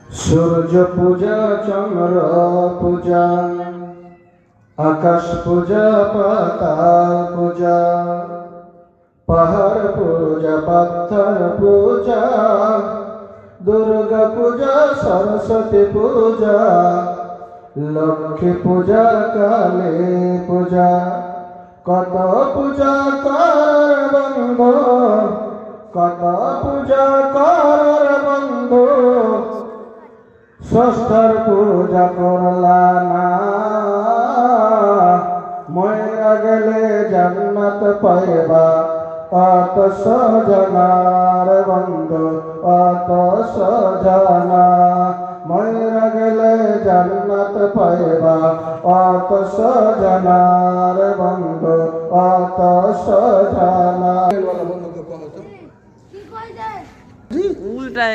সূর্য পূজা, চন্দ্র পূজা, আকাশ পূজা, পাতাল পূজা, পাহাড় পূজা, পাথর পূজা, দুর্গা পূজা, সরস্বতী পূজা, লক্ষ্মী পূজা, কালী পূজা, কত পূজা কর বন্ধু, কত পূজা কর বন্ধু, ষষ্ঠর পূজা করলা না, মইরা গেলে জান্নাত পাইবা অত সজনার বন্ধু, অত সজনা, মইরা গেলে জান্নাত পাইবা অত সজনার বন্ধু, অত সজনা। উল্টা